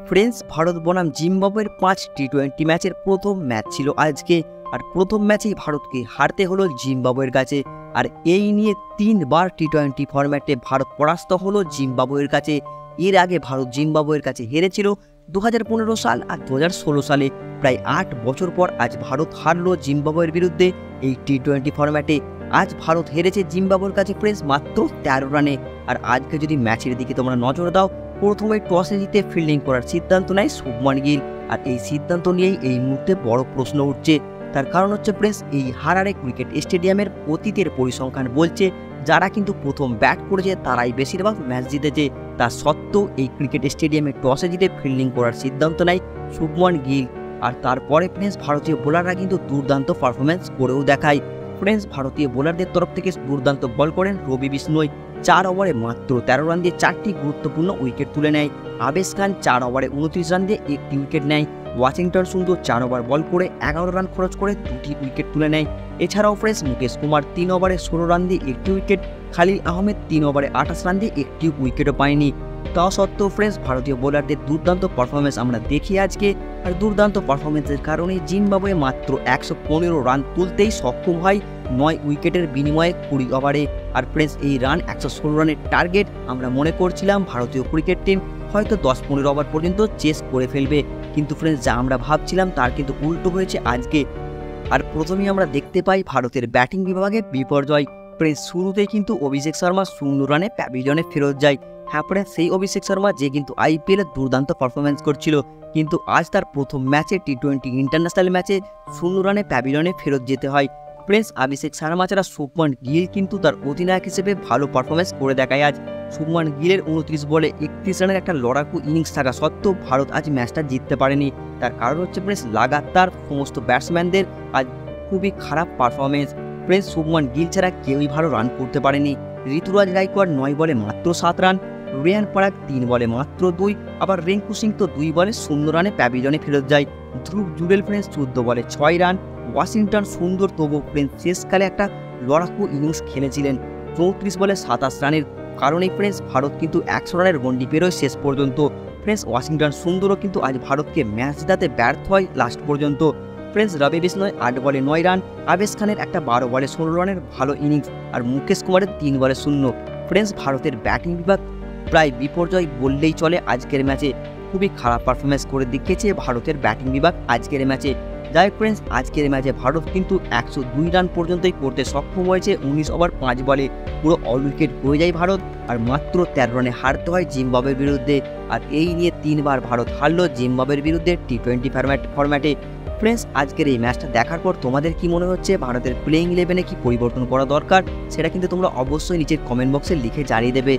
Friends Bharat বনাম জিম্বাবুয়ের 5 টি-20 ম্যাচের প্রথম ম্যাচ ছিল আজকে। আর প্রথম ম্যাচেই ভারতকে হারতে হলো জিম্বাবুয়ের কাছে। আর এই নিয়ে 3 বার টি-20 ফরম্যাটে ভারত পরাস্ত হলো জিম্বাবুয়ের কাছে। এর আগে ভারত জিম্বাবুয়ের কাছে হেরেছিল 2015 সাল আর 2016 সালে। প্রায় 8 বছর পর আজ ভারত হারলো জিম্বাবুয়ের বিরুদ্ধে এই টি-20 ফরম্যাটে। আজ ভারত হেরেছে জিম্বাবুয়ের কাছে ফ্রেন্ডস মাত্র 13 রানে। আর আজকে যদি ম্যাচের দিকে তোমরা নজর দাও, প্রথমে টসে জিতে ফিল্ডিং করার সিদ্ধান্ত নেয় শুভমান গিল। আর এই সিদ্ধান্ত নিয়েই এই মুহূর্তে বড় প্রশ্ন উঠছে। তার কারণ হচ্ছে প্রেস এই হারারে ক্রিকেট স্টেডিয়ামের অতীতের পরিসংখ্যান বলছে যারা কিন্তু প্রথম ব্যাট করেছে তারাই বেশিরভাগ ম্যাচ জিতেছে। তা সত্ত্বেও এই ক্রিকেট স্টেডিয়ামে টসে জিতে ফিল্ডিং করার সিদ্ধান্ত নেয় শুভমান গিল। আর তারপরে ফ্রেন্ডস ভারতীয় বোলাররা কিন্তু দুর্দান্ত পারফরমেন্স করেও দেখায়। ফ্রেন্ডস ভারতীয় বোলারদের তরফ থেকে দুর্দান্ত বল করেন রবি বিষ্ণই। 4 ওভারে মাত্র 13 রান দিয়ে 4টি গুরুত্বপূর্ণ উইকেট তুলে নেয়। আবেশ খান 4 ওভারে 29 রান দিয়ে 1টি উইকেট নেয়। ওয়াশিংটন সুন্দর 4 ওভার বল করে 11 রান খরচ করে 2টি উইকেট তুলে নেয়। এছাড়াও ফ্রেন্ডস মুকেশ কুমার 3 ওভারে 16 রান দিয়ে 1টি উইকেট, খালিল আহমেদ 3 ওভারে 28 রান দিয়ে 1টি উইকেটও পায়নি। তা সত্ত্বেও ফ্রেন্ডস ভারতীয় বোলারদের দুর্দান্ত পারফরমেন্স আমরা দেখি আজকে। আর দুর্দান্ত পারফরমেন্সের কারণে জিম্বাবুয়ে মাত্র 115 রান তুলতেই সক্ষম হয় 9 উইকেটের বিনিময়ে 20 ওভারে। আর ফ্রেন্ডস এই রান 116 রানের টার্গেট আমরা মনে করছিলাম ভারতীয় ক্রিকেট টিম হয়তো 10-15 ওভার পর্যন্ত চেস করে ফেলবে, কিন্তু ফ্রেন্ডস যা আমরা ভাবছিলাম তার কিন্তু উল্টো হয়েছে আজকে। আর প্রথমেই আমরা দেখতে পাই ভারতের ব্যাটিং বিভাগে বিপর্যয়। ফ্রেন্ডস শুরুতেই কিন্তু অভিষেক শর্মা 0 রানে প্যাভিলিয়নে ফেরত যায়। হ্যাঁ ফ্রেন্ডস সেই অভিষেক শর্মা যে কিন্তু আইপিএলে দুর্দান্ত পারফরমেন্স করছিল, কিন্তু আজ তার প্রথম ম্যাচে টি-20 ইন্টারন্যাশনাল ম্যাচে 0 রানে প্যাভিলিয়নে ফেরত যেতে হয়। ফ্রেন্ডস অভিষেক শর্মা ছাড়া শুভমান গিল কিন্তু তার অধিনায়ক হিসেবে ভালো পারফরমেন্স করে দেখায় আজ। শুভমান গিলের 29 বলে 31 রানের একটা লড়াকু ইনিংস থাকা সত্ত্বেও ভারত আজ ম্যাচটা জিততে পারেনি। তার কারণ হচ্ছে ফ্রেন্ডস লাগাতার সমস্ত ব্যাটসম্যানদের আজ খুবই খারাপ পারফরমেন্স। ফ্রেন্ডস শুভমান গিল ছাড়া কেউই ভালো রান করতে পারেনি। ঋতুরাজ গাইকোয়াড় 9 বলে মাত্র 7 রান, রিয়ান পরাগ 3 বলে মাত্র 2, আবার রিঙ্কু সিং তো 2 বলে 0 রানে প্যাভিলিয়নে ফেরত যায়। ধ্রুব জুরেল ফ্রেন্ডস 14 বলে 6 রান, ওয়াশিংটন সুন্দর তবু ফ্রেন্ডস শেষকালে একটা লড়াকু ইনিংস খেলেছিলেন 34 বলে 27 রানের কারণেই ফ্রেন্ডস ভারত কিন্তু 100 রানের গন্ডি পেরোয় শেষ পর্যন্ত। ফ্রেন্ডস ওয়াশিংটন সুন্দরও কিন্তু আজ ভারতকে ম্যাচ জেতাতে ব্যর্থ হয় লাস্ট পর্যন্ত। ফ্রেন্ডস রবি বিষ্ণয় 8 বলে 9 রান, আবেশ খানের একটা 12 বলে 16 রানের ভালো ইনিংস, আর মুকেশ কুমারের 3 বলে 0। ফ্রেন্ডস ভারতের ব্যাটিং বিভাগ প্রায় বিপর্যয় বললেই চলে আজকের ম্যাচে। খুবই খারাপ পারফরমেন্স করে দেখিয়েছে ভারতের ব্যাটিং বিভাগ আজকের ম্যাচে। যাই ফ্রেন্ডস আজকের ম্যাচে ভারত কিন্তু 102 রান পর্যন্তই করতে সক্ষম হয়েছে 19 ওভার 5 বলে। পুরো অল উইকেট হয়ে যায় ভারত, আর মাত্র 13 রানে হারতে হয় জিম্বাবুয়ের বিরুদ্ধে। আর এই নিয়ে 3 বার ভারত হারলো জিম্বাবুয়ের বিরুদ্ধে টি-20 ফরম্যাটে। ফ্রেন্ডস আজকের এই ম্যাচটা দেখার পর তোমাদের কি মনে হচ্ছে, ভারতের প্লেইং ইলেভেনে কি পরিবর্তন করা দরকার, সেটা কিন্তু তোমরা অবশ্যই নিচের কমেন্ট বক্সে লিখে জানিয়ে দেবে।